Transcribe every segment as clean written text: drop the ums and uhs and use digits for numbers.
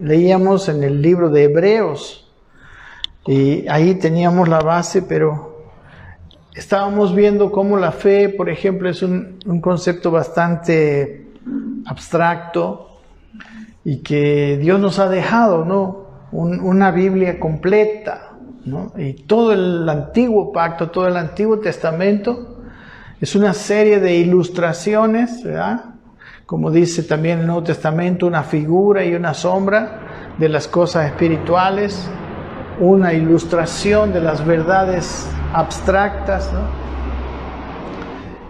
Leíamos en el libro de Hebreos y ahí teníamos la base, pero estábamos viendo cómo la fe, por ejemplo, es un concepto bastante abstracto y que Dios nos ha dejado, ¿no? Una Biblia completa, ¿no? Y todo el antiguo pacto, todo el Antiguo Testamento es una serie de ilustraciones, ¿verdad? Como dice también el Nuevo Testamento, una figura y una sombra de las cosas espirituales, una ilustración de las verdades abstractas, ¿no?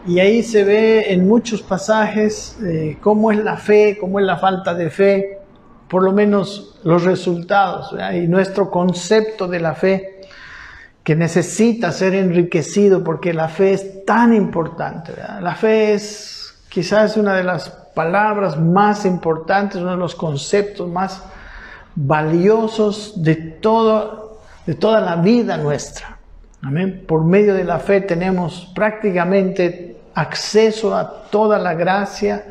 Y ahí se ve en muchos pasajes cómo es la fe, cómo es la falta de fe, por lo menos los resultados, ¿verdad? Y nuestro concepto de la fe, que necesita ser enriquecido porque la fe es tan importante, ¿verdad? La fe es quizás una de las palabras más importantes, uno de los conceptos más valiosos de toda la vida nuestra. Amén. Por medio de la fe tenemos prácticamente acceso a toda la gracia,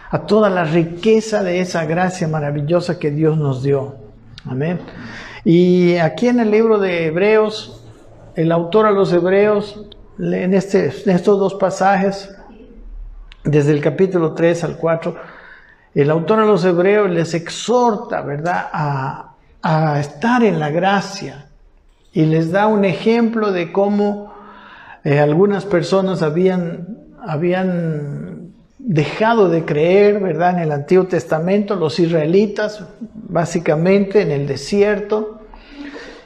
a toda la riqueza de esa gracia maravillosa que Dios nos dio. Amén. Y aquí en el libro de Hebreos, el autor a los Hebreos, en estos dos pasajes, desde el capítulo 3 al 4, el autor a los Hebreos les exhorta, ¿verdad?, a estar en la gracia y les da un ejemplo de cómo algunas personas habían dejado de creer, ¿verdad?, en el Antiguo Testamento, los israelitas, básicamente en el desierto,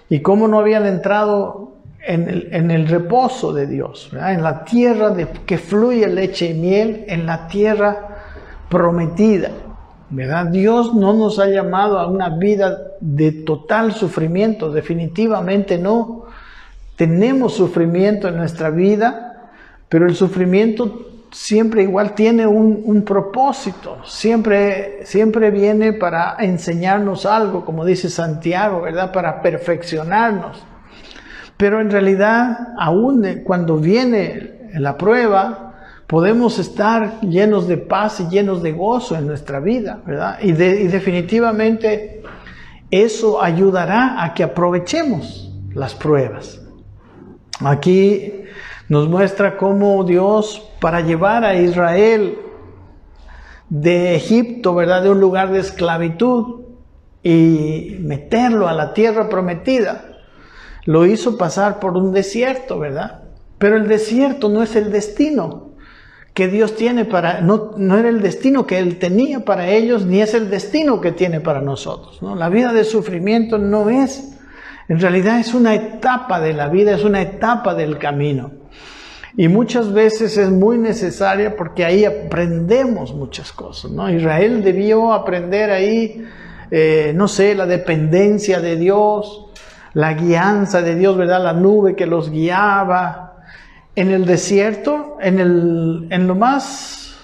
y cómo no habían entrado en el reposo de Dios, ¿verdad? En la tierra que fluye leche y miel, en la tierra prometida, ¿verdad? Dios no nos ha llamado a una vida de total sufrimiento, definitivamente no. Tenemos sufrimiento en nuestra vida, pero el sufrimiento siempre igual tiene un propósito, siempre viene para enseñarnos algo, como dice Santiago, ¿verdad? Para perfeccionarnos. Pero en realidad, aún cuando viene la prueba, podemos estar llenos de paz y llenos de gozo en nuestra vida, ¿verdad? Y definitivamente eso ayudará a que aprovechemos las pruebas. Aquí nos muestra cómo Dios, para llevar a Israel de Egipto, ¿verdad?, de un lugar de esclavitud y meterlo a la tierra prometida, lo hizo pasar por un desierto, ¿verdad? Pero el desierto no es el destino que Dios tiene no era el destino que Él tenía para ellos, ni es el destino que tiene para nosotros, ¿no? La vida de sufrimiento no es, en realidad es una etapa de la vida, es una etapa del camino. Y muchas veces es muy necesaria porque ahí aprendemos muchas cosas, ¿no? Israel debió aprender ahí, la dependencia de Dios, la guianza de Dios, ¿verdad? La nube que los guiaba. En el desierto, en lo más,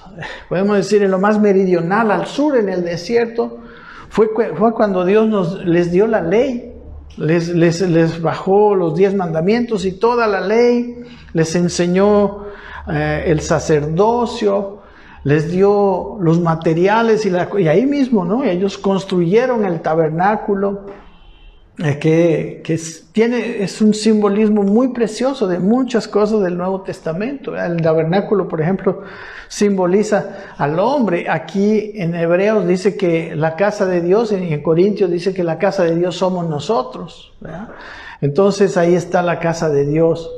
podemos decir, en lo más meridional, al sur, en el desierto, fue cuando Dios les dio la ley. Les bajó los 10 mandamientos y toda la ley, les enseñó el sacerdocio, les dio los materiales y ahí mismo, ¿no? Ellos construyeron el tabernáculo, que es un simbolismo muy precioso de muchas cosas del Nuevo Testamento. El tabernáculo, por ejemplo, simboliza al hombre. Aquí en Hebreos dice que la casa de Dios, y en Corintios dice que la casa de Dios somos nosotros, ¿verdad? Entonces ahí está la casa de Dios.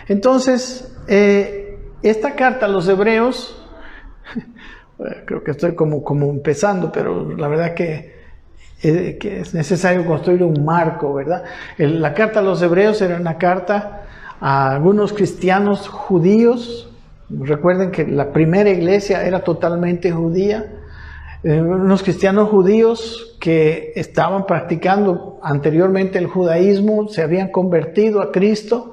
Entonces, esta carta a los Hebreos, creo que estoy como empezando, pero la verdad que es necesario construir un marco, ¿verdad? La carta a los Hebreos era una carta a algunos cristianos judíos. Recuerden que la primera iglesia era totalmente judía. Unos cristianos judíos que estaban practicando anteriormente el judaísmo, se habían convertido a Cristo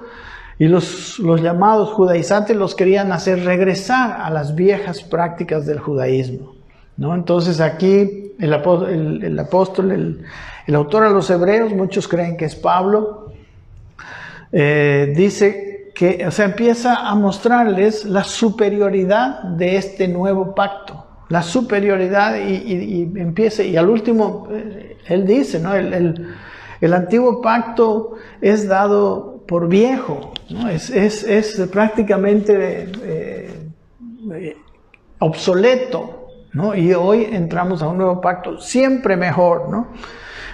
y los llamados judaizantes los querían hacer regresar a las viejas prácticas del judaísmo, ¿no? Entonces aquí el apóstol, el autor a los Hebreos, muchos creen que es Pablo, dice que, empieza a mostrarles la superioridad de este nuevo pacto, la superioridad y empieza, y al último, él dice, ¿no? El antiguo pacto es dado por viejo, ¿no? Es prácticamente obsoleto, ¿no? Y hoy entramos a un nuevo pacto, siempre mejor, ¿no?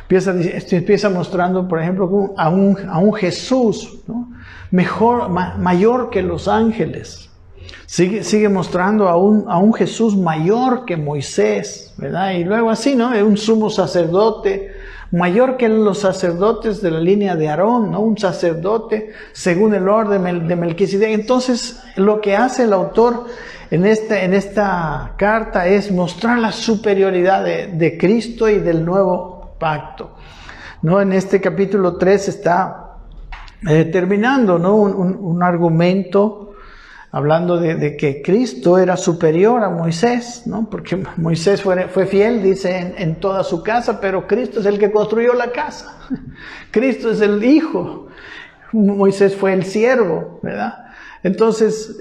Empieza mostrando, por ejemplo, a un Jesús, ¿no? Mejor, mayor que los ángeles. Sigue mostrando a un Jesús mayor que Moisés, ¿verdad? Y luego así, ¿no? Un sumo sacerdote mayor que los sacerdotes de la línea de Aarón, ¿no? Un sacerdote según el orden de Melquisedec. Entonces, lo que hace el autor en esta carta es mostrar la superioridad de Cristo y del nuevo pacto, ¿no? En este capítulo 3 está terminando, ¿no? Un argumento hablando de que Cristo era superior a Moisés, ¿no? Porque Moisés fue fiel, dice, en toda su casa, pero Cristo es el que construyó la casa. Cristo es el hijo. Moisés fue el siervo, ¿verdad? Entonces,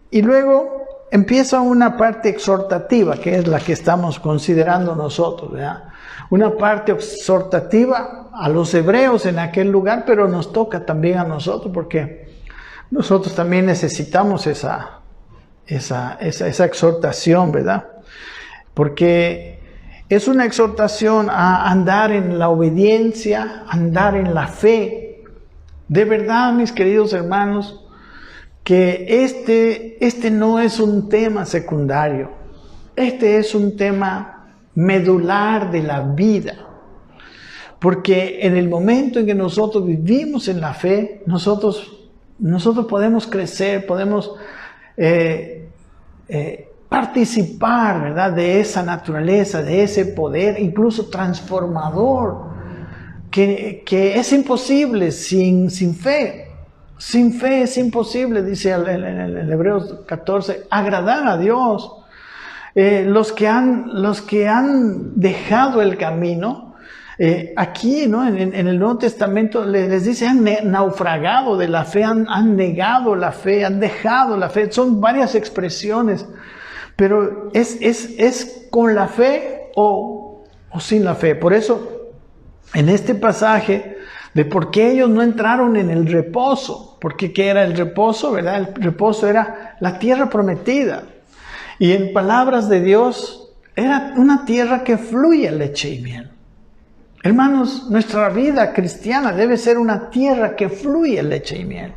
y luego empieza una parte exhortativa, que es la que estamos considerando nosotros, ¿verdad? Una parte exhortativa a los hebreos en aquel lugar, pero nos toca también a nosotros, porque nosotros también necesitamos esa exhortación, ¿verdad? Porque es una exhortación a andar en la obediencia, andar en la fe. De verdad, mis queridos hermanos, que este no es un tema secundario. Este es un tema medular de la vida. Porque en el momento en que nosotros vivimos en la fe, nosotros podemos crecer, podemos participar, ¿verdad?, de esa naturaleza, de ese poder, incluso transformador, que es imposible sin fe. Sin fe es imposible, dice en Hebreos 14, agradar a Dios. Los que han dejado el camino, aquí, ¿no? En el Nuevo Testamento les dice, han naufragado de la fe, han negado la fe, han dejado la fe. Son varias expresiones, pero es con la fe o sin la fe. Por eso, en este pasaje, de por qué ellos no entraron en el reposo, porque ¿qué era el reposo? ¿Verdad? El reposo era la tierra prometida. Y en palabras de Dios, era una tierra que fluye leche y miel. Hermanos, nuestra vida cristiana debe ser una tierra que fluye leche y miel.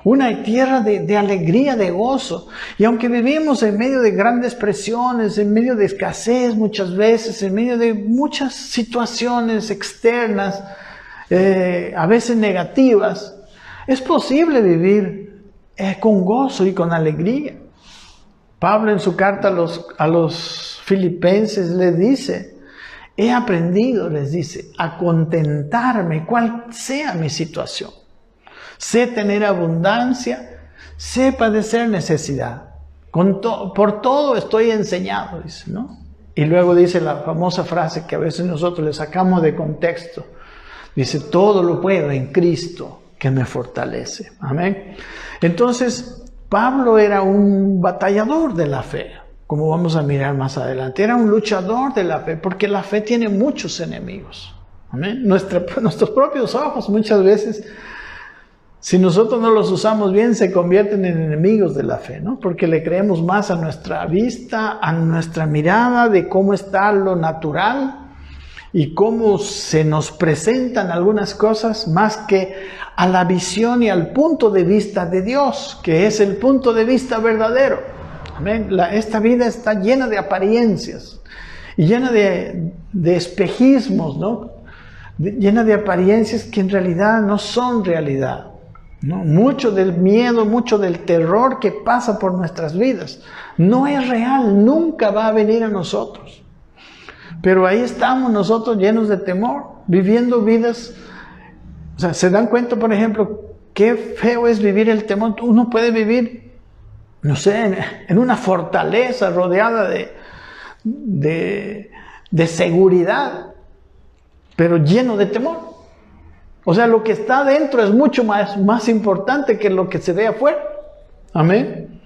Una tierra de alegría, de gozo. Y aunque vivimos en medio de grandes presiones, en medio de escasez muchas veces, en medio de muchas situaciones externas, a veces negativas, es posible vivir con gozo y con alegría. Pablo en su carta a los filipenses les dice, he aprendido, les dice, a contentarme cual sea mi situación. Sé tener abundancia, sé padecer necesidad. Por todo estoy enseñado, dice, ¿no? Y luego dice la famosa frase que a veces nosotros le sacamos de contexto. Dice, todo lo puedo en Cristo que me fortalece. Amén. Entonces, Pablo era un batallador de la fe, como vamos a mirar más adelante. Era un luchador de la fe, porque la fe tiene muchos enemigos. Amén. Nuestros propios ojos muchas veces, si nosotros no los usamos bien, se convierten en enemigos de la fe, ¿no? Porque le creemos más a nuestra vista, a nuestra mirada de cómo está lo natural y cómo se nos presentan algunas cosas, más que a la visión y al punto de vista de Dios, que es el punto de vista verdadero. Amén. Esta vida está llena de apariencias y llena de espejismos, ¿no? Llena de apariencias que en realidad no son realidad, ¿no? Mucho del miedo, mucho del terror que pasa por nuestras vidas no es real, nunca va a venir a nosotros. Pero ahí estamos nosotros llenos de temor, viviendo vidas. O sea, ¿se dan cuenta, por ejemplo, qué feo es vivir el temor? Uno puede vivir, no sé, en una fortaleza rodeada de seguridad, pero lleno de temor. O sea, lo que está adentro es mucho más importante que lo que se ve afuera. Amén.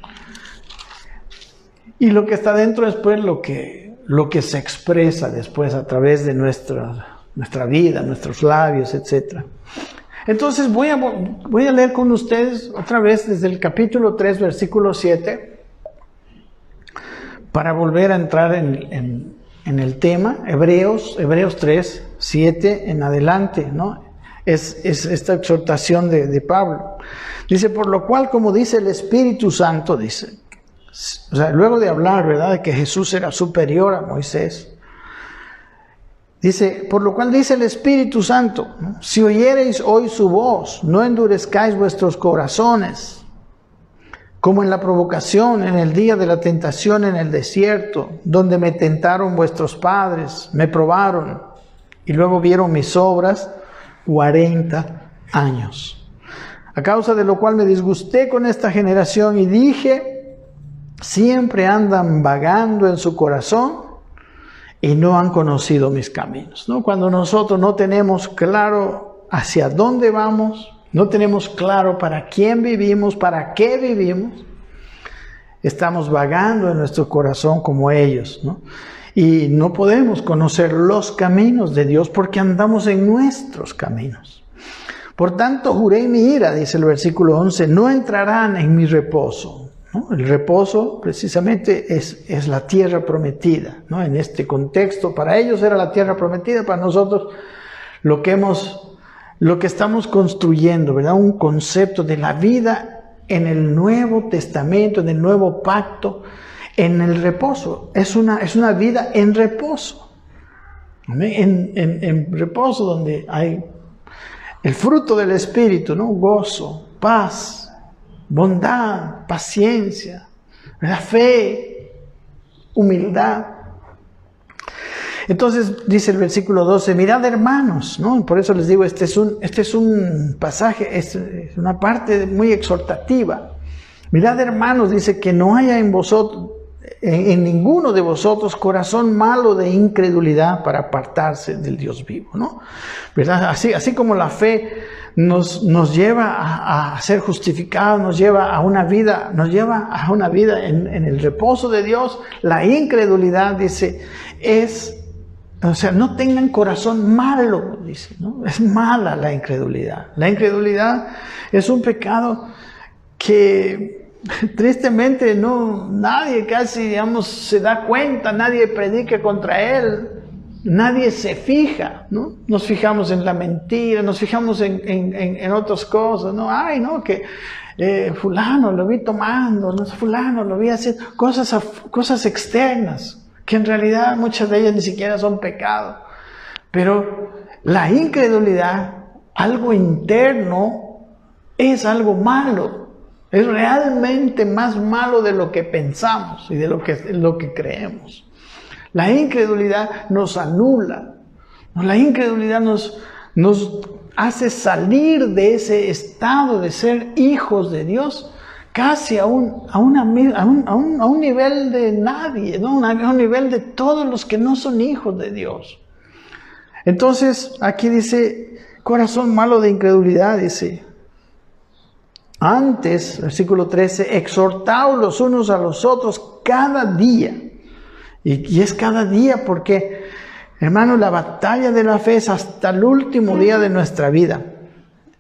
Y lo que está dentro es pues lo que se expresa después a través de nuestra vida, nuestros labios, etc. Entonces voy a leer con ustedes otra vez desde el capítulo 3, versículo 7, para volver a entrar en el tema. Hebreos 3, 7 en adelante, ¿no? Es esta exhortación de Pablo. Dice, por lo cual, como dice el Espíritu Santo, dice, o sea, luego de hablar, ¿verdad?, de que Jesús era superior a Moisés, dice, por lo cual dice el Espíritu Santo, ¿no?, si oyereis hoy su voz, no endurezcáis vuestros corazones, como en la provocación, en el día de la tentación en el desierto, donde me tentaron vuestros padres, me probaron, y luego vieron mis obras 40 años. A causa de lo cual me disgusté con esta generación y dije, siempre andan vagando en su corazón y no han conocido mis caminos, ¿no? Cuando nosotros no tenemos claro hacia dónde vamos, no tenemos claro para quién vivimos, para qué vivimos, estamos vagando en nuestro corazón como ellos, ¿no? Y no podemos conocer los caminos de Dios porque andamos en nuestros caminos. Por tanto, juré en mi ira, dice el versículo 11, no entrarán en mi reposo, ¿no? El reposo precisamente es la tierra prometida, ¿no? En este contexto, para ellos era la tierra prometida, para nosotros lo que estamos construyendo, ¿verdad? Un concepto de la vida en el Nuevo Testamento, en el Nuevo Pacto, en el reposo. Es una vida en reposo. En reposo donde hay el fruto del Espíritu, ¿no? Gozo, paz, bondad, paciencia, ¿verdad?, fe, humildad. Entonces dice el versículo 12, mirad hermanos, ¿no? Por eso les digo, este es un pasaje, es una parte muy exhortativa. Mirad hermanos, dice, que no haya en vosotros, en ninguno de vosotros, corazón malo de incredulidad para apartarse del Dios vivo, ¿no? ¿Verdad? Así como la fe nos lleva a ser justificados, nos lleva a una vida en el reposo de Dios, la incredulidad, dice, o sea, no tengan corazón malo, dice, ¿no? Es mala la incredulidad. La incredulidad es un pecado que tristemente nadie casi, digamos, se da cuenta, nadie predica contra él, nadie se fija, ¿no? Nos fijamos en la mentira, nos fijamos en otras cosas, ¿no? Ay, no, que fulano lo vi tomando, no, fulano lo vi haciendo cosas externas, que en realidad muchas de ellas ni siquiera son pecado. Pero la incredulidad, algo interno, es algo malo. Es realmente más malo de lo que pensamos y de lo que creemos. La incredulidad nos anula. La incredulidad nos hace salir de ese estado de ser hijos de Dios casi a un nivel de nadie, ¿no? A un nivel de todos los que no son hijos de Dios. Entonces, aquí dice, corazón malo de incredulidad, dice. Antes, versículo 13, exhortaos los unos a los otros cada día. Y es cada día porque, hermano, la batalla de la fe es hasta el último día de nuestra vida.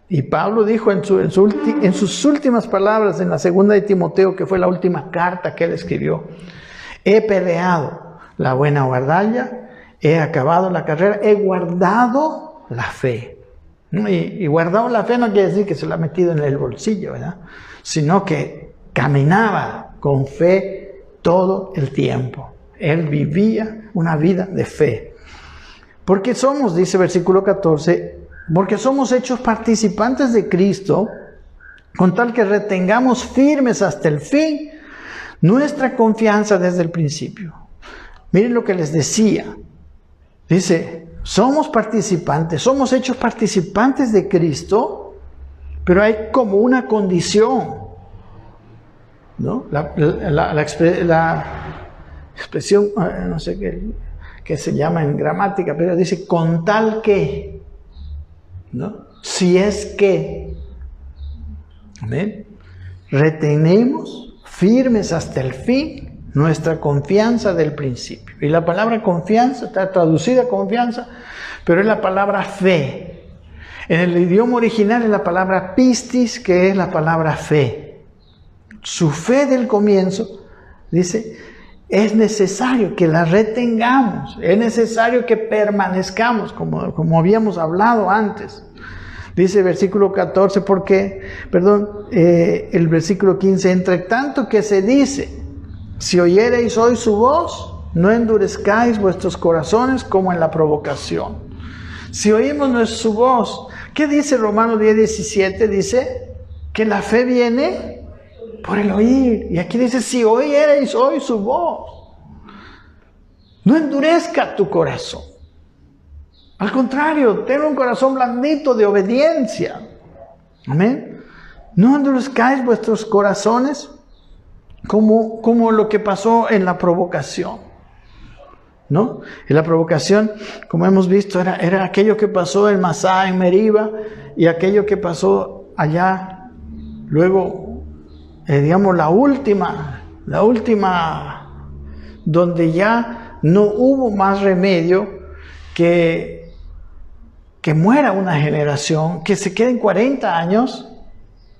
Y Pablo dijo en sus últimas palabras en la segunda de Timoteo, que fue la última carta que él escribió, he peleado la buena batalla, he acabado la carrera, he guardado la fe. Y guardado la fe no quiere decir que se la ha metido en el bolsillo, ¿verdad? Sino que caminaba con fe todo el tiempo. Él vivía una vida de fe. Porque somos, dice versículo 14, porque somos hechos participantes de Cristo, con tal que retengamos firmes hasta el fin nuestra confianza desde el principio. Miren lo que les decía. Dice, somos participantes, somos hechos participantes de Cristo, pero hay como una condición, ¿no? La expresión, no sé qué se llama en gramática, pero dice con tal que, ¿no? Si es que, amén, retenemos firmes hasta el fin nuestra confianza del principio. Y la palabra confianza está traducida confianza, pero es la palabra fe. En el idioma original es la palabra pistis, que es la palabra fe. Su fe del comienzo, dice, es necesario que la retengamos, es necesario que permanezcamos, como habíamos hablado antes. Dice el versículo 14, el versículo 15, entre tanto que se dice, si oyereis hoy su voz, no endurezcáis vuestros corazones como en la provocación. Si oímos su voz, ¿qué dice Romanos 10:17? Dice que la fe viene por el oír. Y aquí dice, si oyereis hoy su voz, no endurezca tu corazón. Al contrario, ten un corazón blandito de obediencia. Amén. No endurezcáis vuestros corazones como lo que pasó en la provocación, ¿no? En la provocación, como hemos visto, era aquello que pasó en Masá, en Meriba, y aquello que pasó allá, luego, digamos, la última, donde ya no hubo más remedio que muera una generación, que se queden 40 años,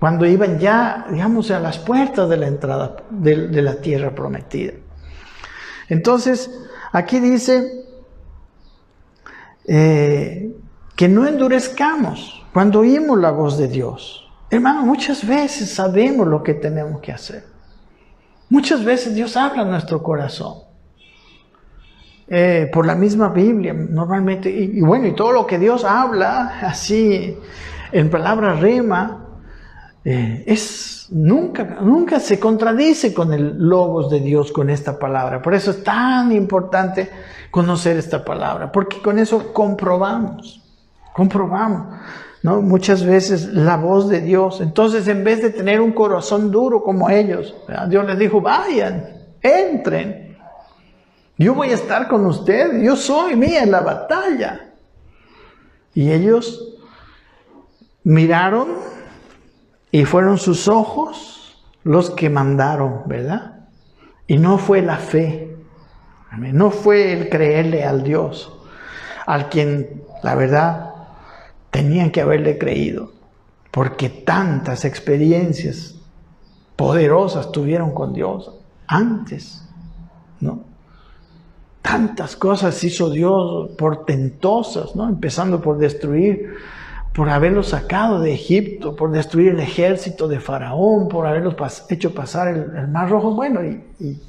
cuando iban ya, digamos, a las puertas de la entrada de la tierra prometida. Entonces, aquí dice que no endurezcamos cuando oímos la voz de Dios. Hermano, muchas veces sabemos lo que tenemos que hacer. Muchas veces Dios habla en nuestro corazón. Por la misma Biblia, normalmente. Y bueno, y todo lo que Dios habla, así, en palabra rema, nunca se contradice con el logos de Dios, con esta palabra. Por eso es tan importante conocer esta palabra, porque con eso comprobamos, ¿no? Muchas veces la voz de Dios. Entonces, en vez de tener un corazón duro como ellos, Dios les dijo, vayan, entren, yo voy a estar con ustedes, yo soy mía en la batalla. Y ellos miraron, y fueron sus ojos los que mandaron, ¿verdad? Y no fue la fe, no fue el creerle al Dios, al quien, la verdad, tenían que haberle creído, porque tantas experiencias poderosas tuvieron con Dios antes, ¿no? Tantas cosas hizo Dios portentosas, ¿no? Empezando por destruir, por haberlos sacado de Egipto, por destruir el ejército de Faraón, por haberlos hecho pasar el Mar Rojo. Bueno, y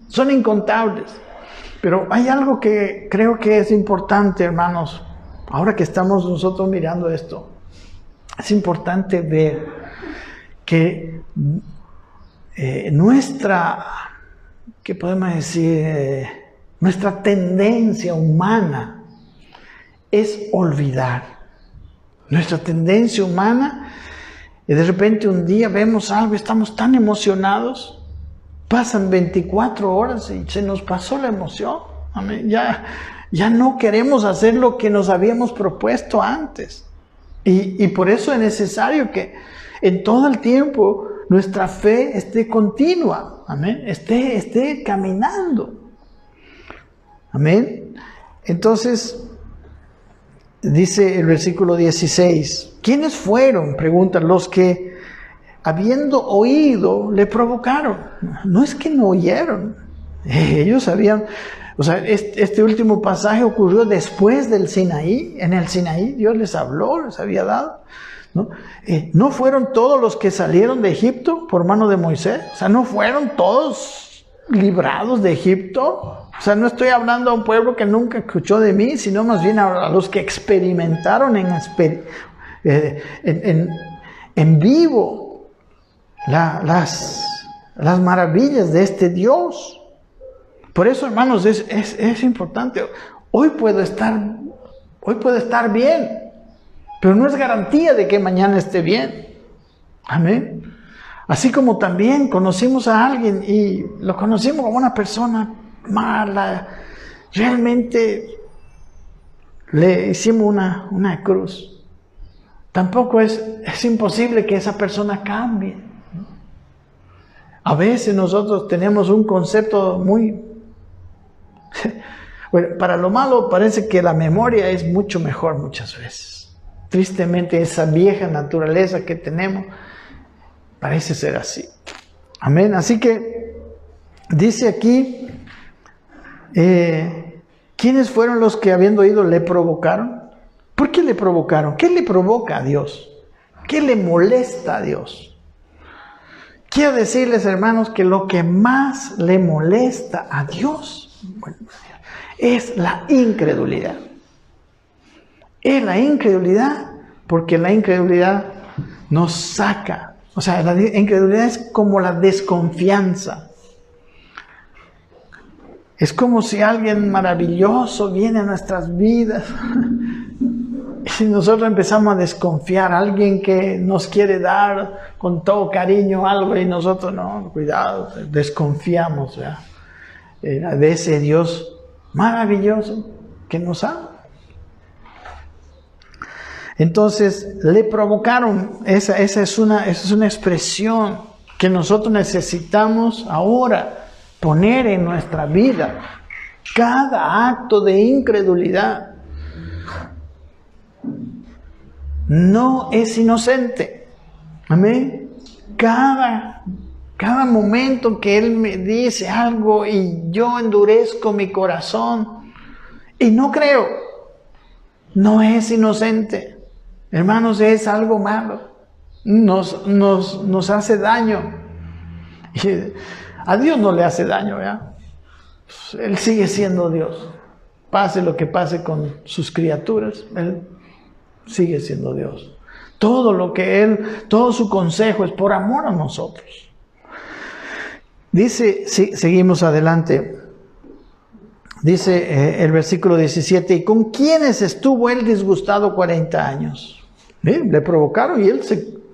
son incontables. Pero hay algo que creo que es importante, hermanos, ahora que estamos nosotros mirando esto. Es importante ver que ¿qué podemos decir? Nuestra tendencia humana es olvidar. Nuestra tendencia humana, y de repente un día vemos algo, estamos tan emocionados, pasan 24 horas y se nos pasó la emoción. Amén. Ya no queremos hacer lo que nos habíamos propuesto antes. Y por eso es necesario que en todo el tiempo nuestra fe esté continua. Amén. Esté caminando. Amén. Entonces, dice el versículo 16, ¿quiénes fueron? Preguntan los que, habiendo oído, le provocaron. No es que no oyeron. Ellos sabían. O sea, este último pasaje ocurrió después del Sinaí. En el Sinaí Dios les habló, les había dado, ¿no? ¿No fueron todos los que salieron de Egipto por mano de Moisés? O sea, ¿no fueron todos librados de Egipto? O sea, no estoy hablando a un pueblo que nunca escuchó de mí, sino más bien a los que experimentaron en vivo las maravillas de este Dios. Por eso, hermanos, es importante. Hoy puedo estar bien, pero no es garantía de que mañana esté bien. Amén. Así como también conocimos a alguien y lo conocimos como una persona mala, realmente le hicimos una cruz. Tampoco es imposible que esa persona cambie. A veces nosotros tenemos un concepto muy... Bueno, para lo malo parece que la memoria es mucho mejor muchas veces. Tristemente esa vieja naturaleza que tenemos parece ser así. Amén. Así que dice aquí, ¿quiénes fueron los que habiendo oído le provocaron? ¿Por qué le provocaron? ¿Qué le provoca a Dios? ¿Qué le molesta a Dios? Quiero decirles, hermanos, que lo que más le molesta a Dios, bueno, es la incredulidad. Es la incredulidad, porque la incredulidad nos saca. O sea, la incredulidad es como la desconfianza. Es como si alguien maravilloso viene a nuestras vidas y nosotros empezamos a desconfiar. Alguien que nos quiere dar con todo cariño algo y nosotros no, cuidado, desconfiamos, ¿verdad? De ese Dios maravilloso que nos ama. Entonces le provocaron. Esa es una expresión que nosotros necesitamos ahora poner en nuestra vida. Cada acto de incredulidad no es inocente. Amén. Cada momento que Él me dice algo y yo endurezco mi corazón y no creo, no es inocente. Hermanos, es algo malo. Nos hace daño. Y a Dios no le hace daño, ¿verdad? Él sigue siendo Dios. Pase lo que pase con sus criaturas, Él sigue siendo Dios. Todo su consejo es por amor a nosotros. Dice, seguimos adelante. Dice el versículo 17, ¿y con quiénes estuvo él disgustado 40 años? Le provocaron y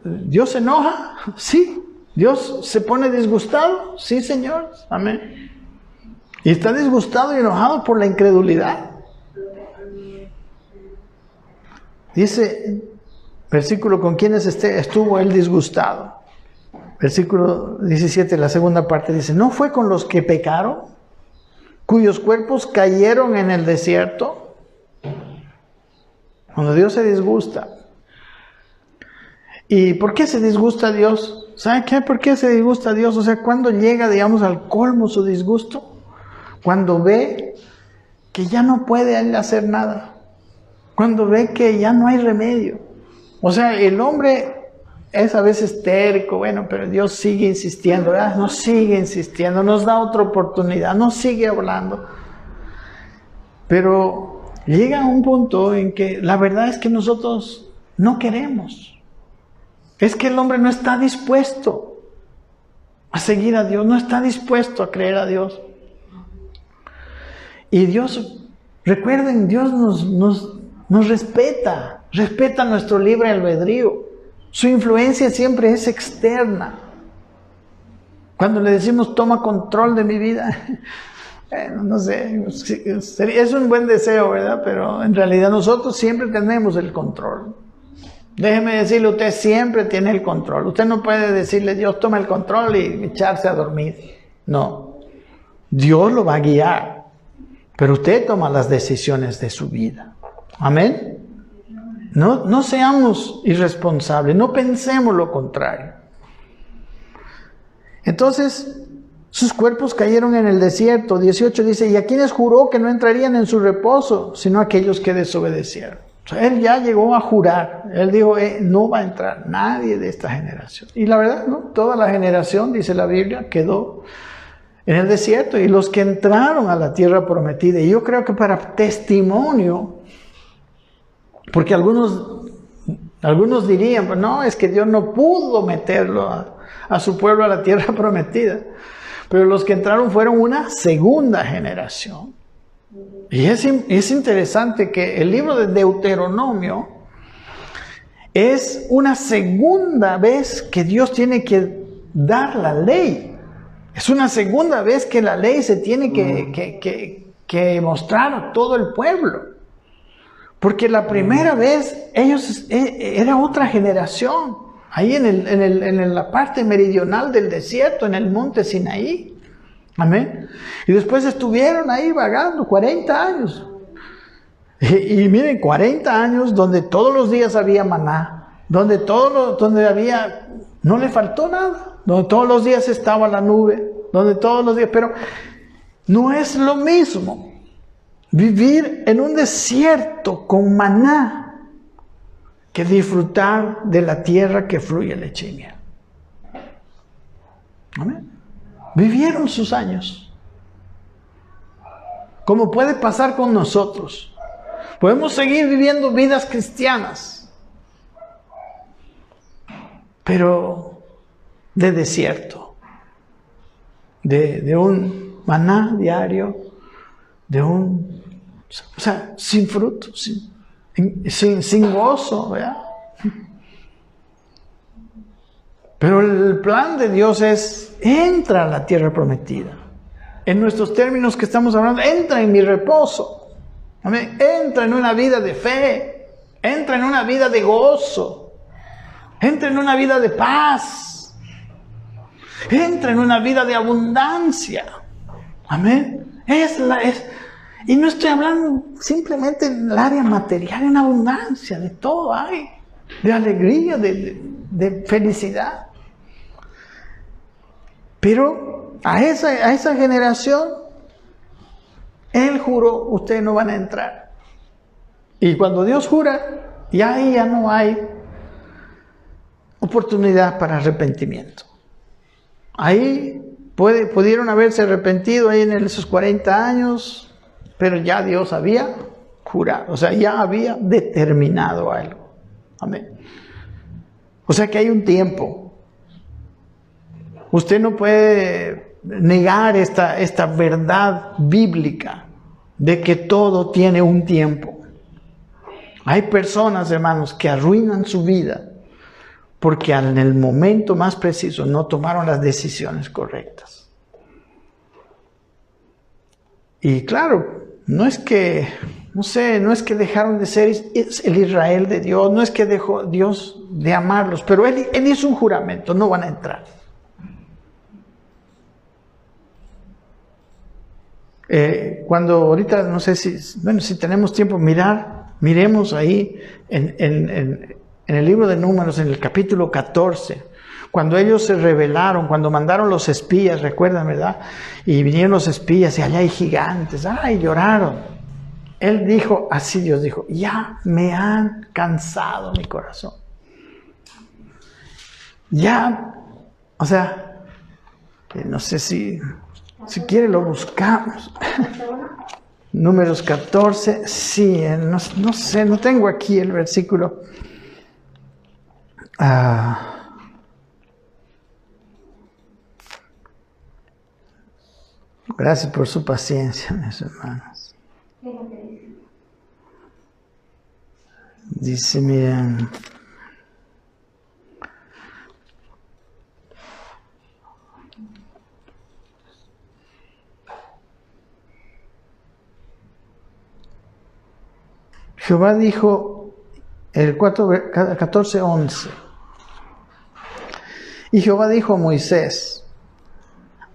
Dios se enoja. Sí. Dios se pone disgustado. Sí, Señor. Amén. Y está disgustado y enojado por la incredulidad. Dice, versículo, ¿con quiénes estuvo él disgustado? Versículo 17, la segunda parte dice, ¿no fue con los que pecaron, cuyos cuerpos cayeron en el desierto? Cuando Dios se disgusta. ¿Y por qué se disgusta Dios? ¿Sabe qué? ¿Por qué se disgusta Dios? O sea, cuando llega, digamos, al colmo su disgusto, cuando ve que ya no puede él hacer nada, cuando ve que ya no hay remedio. O sea, el hombre es a veces terco, bueno, pero Dios sigue insistiendo, ¿verdad? Nos sigue insistiendo, nos da otra oportunidad, nos sigue hablando. Pero llega un punto en que la verdad es que nosotros no queremos. Es que el hombre no está dispuesto a seguir a Dios, no está dispuesto a creer a Dios. Y Dios, recuerden, Dios nos respeta nuestro libre albedrío. Su influencia siempre es externa. Cuando le decimos, toma control de mi vida, no sé, es un buen deseo, ¿verdad? Pero en realidad nosotros siempre tenemos el control. Déjeme decirle, usted siempre tiene el control. Usted no puede decirle, Dios toma el control y echarse a dormir. No. Dios lo va a guiar. Pero usted toma las decisiones de su vida. Amén. No seamos irresponsables. No pensemos lo contrario. Entonces, sus cuerpos cayeron en el desierto. 18 dice, ¿y a quienes juró que no entrarían en su reposo, sino a aquellos que desobedecieron? O sea, él ya llegó a jurar. Él dijo, no va a entrar nadie de esta generación. Y la verdad, ¿no? Toda la generación, dice la Biblia, quedó en el desierto. Y los que entraron a la tierra prometida, y yo creo que para testimonio, porque algunos dirían, pues no, es que Dios no pudo meterlo a su pueblo a la tierra prometida. Pero los que entraron fueron una segunda generación. Y es interesante que el libro de Deuteronomio es una segunda vez que Dios tiene que dar la ley. Es una segunda vez que la ley se tiene que mostrar a todo el pueblo. Porque la primera vez era otra generación. ahí en la parte meridional del desierto, en el monte Sinaí. Amén. Y después estuvieron ahí vagando 40 años. Y miren, 40 años donde todos los días había maná, donde no le faltó nada, donde todos los días estaba la nube, donde todos los días, pero no es lo mismo vivir en un desierto con maná que disfrutar de la tierra que fluye leche y miel. Amén. Vivieron sus años. Como puede pasar con nosotros. Podemos seguir viviendo vidas cristianas, pero de desierto, de un maná diario, sin fruto, sin gozo, ¿verdad? Pero el plan de Dios es, entra a la tierra prometida. En nuestros términos que estamos hablando, entra en mi reposo. Amén. Entra en una vida de fe, entra en una vida de gozo, entra en una vida de paz, entra en una vida de abundancia. Amén. Y no estoy hablando simplemente en el área material, en abundancia, de todo hay, de alegría, de felicidad. Pero a esa generación, Él juró, ustedes no van a entrar. Y cuando Dios jura, ya no hay oportunidad para arrepentimiento. Ahí pudieron haberse arrepentido ahí en esos 40 años, pero ya Dios había jurado, o sea, ya había determinado algo. Amén. O sea que hay un tiempo. Usted no puede negar esta verdad bíblica de que todo tiene un tiempo. Hay personas, hermanos, que arruinan su vida porque en el momento más preciso no tomaron las decisiones correctas. Y claro, no es que dejaron de ser el Israel de Dios, no es que dejó Dios de amarlos, pero Él hizo un juramento, no van a entrar. Cuando ahorita, no sé si tenemos tiempo, miremos ahí en el libro de Números, en el capítulo 14, cuando ellos se rebelaron, cuando mandaron los espías, recuerdan, ¿verdad? Y vinieron los espías y allá hay gigantes, lloraron. Él dijo, así Dios dijo, ya me han cansado mi corazón. Ya, o sea, no sé si quiere lo buscamos. Números 14, sí, no sé, no tengo aquí el versículo. Gracias por su paciencia, mis hermanos. Dice, miren. Jehová dijo, el 14:11. Y Jehová dijo a Moisés,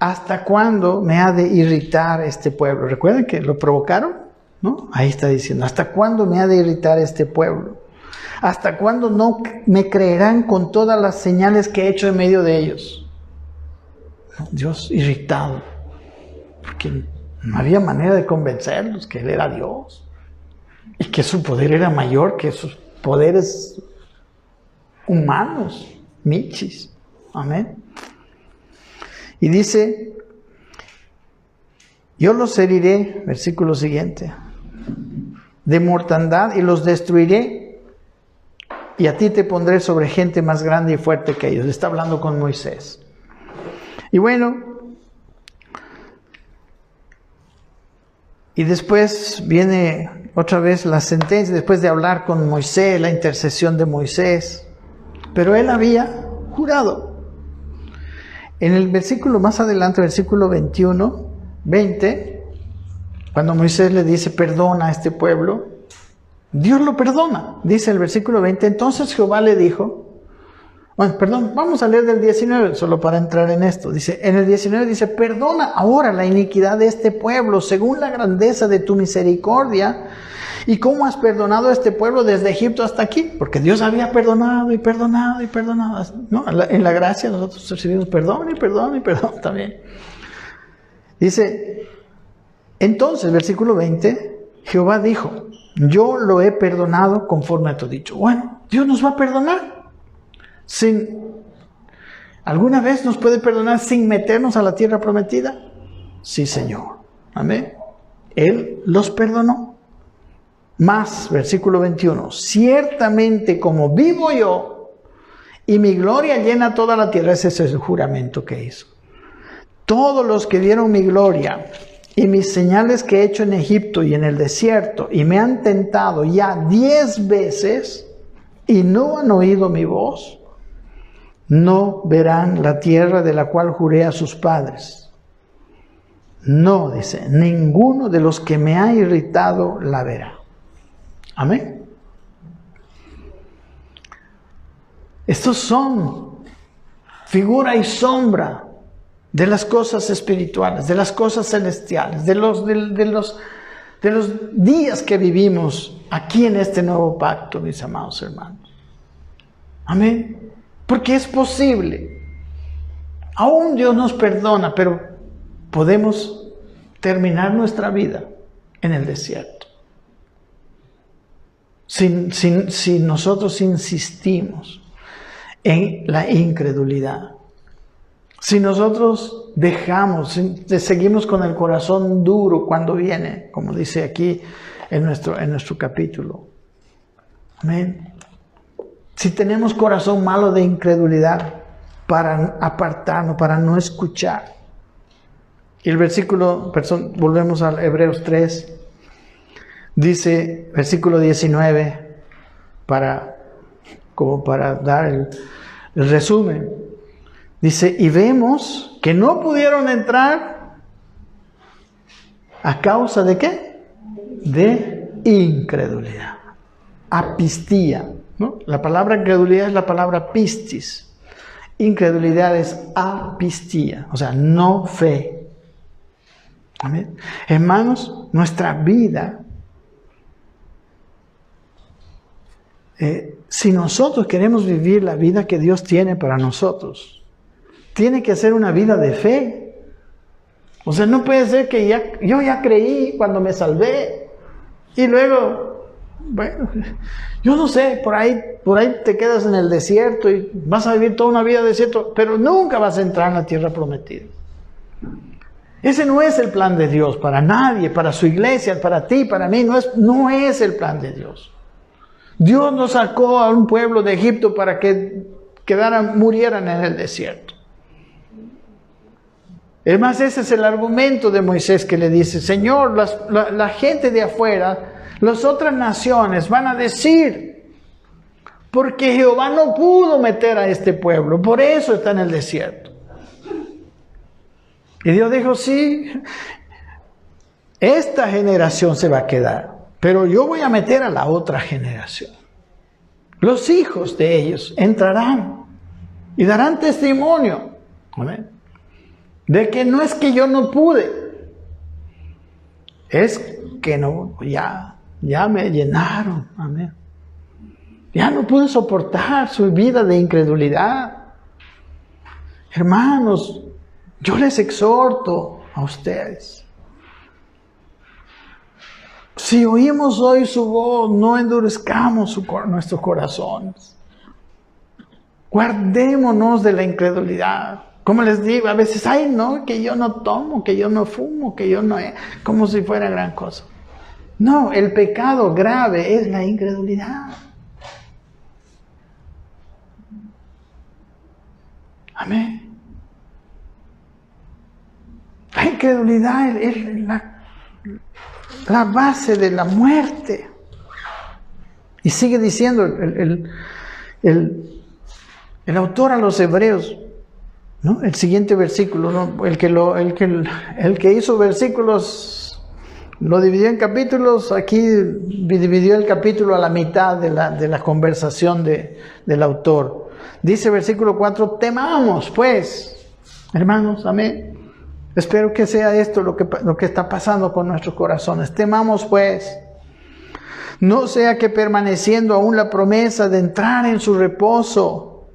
¿hasta cuándo me ha de irritar este pueblo? ¿Recuerdan que lo provocaron? ¿No? Ahí está diciendo, ¿hasta cuándo me ha de irritar este pueblo? ¿Hasta cuándo no me creerán con todas las señales que he hecho en medio de ellos? Dios irritado, porque no había manera de convencerlos que Él era Dios y que su poder era mayor que sus poderes humanos, michis. Amén. Y dice, yo los heriré, versículo siguiente, de mortandad y los destruiré, y a ti te pondré sobre gente más grande y fuerte que ellos. Está hablando con Moisés. Y bueno, y después viene otra vez la sentencia, después de hablar con Moisés, la intercesión de Moisés. Pero él había jurado. En el versículo más adelante, versículo 20, cuando Moisés le dice, perdona a este pueblo, Dios lo perdona. Dice el versículo 20, entonces Jehová le dijo, Bueno, perdón, vamos a leer del 19, solo para entrar en esto. Dice, en el 19 dice, perdona ahora la iniquidad de este pueblo, según la grandeza de tu misericordia, y cómo has perdonado a este pueblo desde Egipto hasta aquí. Porque Dios había perdonado y perdonado y perdonado, ¿no? En la gracia nosotros recibimos perdón y perdón y perdón también. Dice, entonces, versículo 20, Jehová dijo, yo lo he perdonado conforme a tu dicho. Bueno, Dios nos va a perdonar. ¿Alguna vez nos puede perdonar sin meternos a la tierra prometida? Sí, Señor. Amén. Él los perdonó. Más, versículo 21. Ciertamente como vivo yo y mi gloria llena toda la tierra. Ese es el juramento que hizo. Todos los que vieron mi gloria y mis señales que he hecho en Egipto y en el desierto y me han tentado ya 10 veces y no han oído mi voz, no verán la tierra de la cual juré a sus padres. No, dice, ninguno de los que me ha irritado la verá. Amén. Estos son figura y sombra de las cosas espirituales, de las cosas celestiales, de los días que vivimos aquí en este nuevo pacto, mis amados hermanos. Amén. Porque es posible. Aún Dios nos perdona, pero podemos terminar nuestra vida en el desierto. Si nosotros insistimos en la incredulidad. Si nosotros seguimos con el corazón duro cuando viene, como dice aquí en nuestro capítulo. Amén. Si tenemos corazón malo de incredulidad para apartarnos, para no escuchar. Y el versículo, volvemos a Hebreos 3, dice, versículo 19, como para dar el resumen. Dice, y vemos que no pudieron entrar a causa de ¿qué? De incredulidad. Apistía, ¿no? La palabra incredulidad es la palabra pistis. Incredulidad es apistía, o sea, no fe. Amén. Hermanos, nuestra vida, si nosotros queremos vivir la vida que Dios tiene para nosotros, tiene que ser una vida de fe. O sea, no puede ser que yo ya creí cuando me salvé y luego, bueno, yo no sé, por ahí te quedas en el desierto y vas a vivir toda una vida de desierto, pero nunca vas a entrar en la tierra prometida. Ese no es el plan de Dios para nadie, para su iglesia, para ti, para mí, no es el plan de Dios. Dios nos sacó a un pueblo de Egipto para que murieran en el desierto. Es más, ese es el argumento de Moisés que le dice, Señor, la gente de afuera, las otras naciones van a decir, porque Jehová no pudo meter a este pueblo, por eso está en el desierto. Y Dios dijo, sí, esta generación se va a quedar, pero yo voy a meter a la otra generación. Los hijos de ellos entrarán y darán testimonio. Amén. De que no es que yo no pude, es que no, ya me llenaron, amén. Ya no pude soportar su vida de incredulidad. Hermanos, yo les exhorto a ustedes. Si oímos hoy su voz, no endurezcamos nuestros corazones. Guardémonos de la incredulidad. Como les digo, a veces, ay no, que yo no tomo, que yo no fumo, que yo no... como si fuera gran cosa. No, el pecado grave es la incredulidad. Amén. La incredulidad es la base de la muerte. Y sigue diciendo el autor a los Hebreos, ¿no? El siguiente versículo, ¿no? El que hizo versículos Lo dividió en capítulos, aquí dividió el capítulo a la mitad de la conversación del autor. Dice versículo 4, temamos pues, hermanos, amén. Espero que sea esto lo que está pasando con nuestros corazones. Temamos pues, no sea que permaneciendo aún la promesa de entrar en su reposo,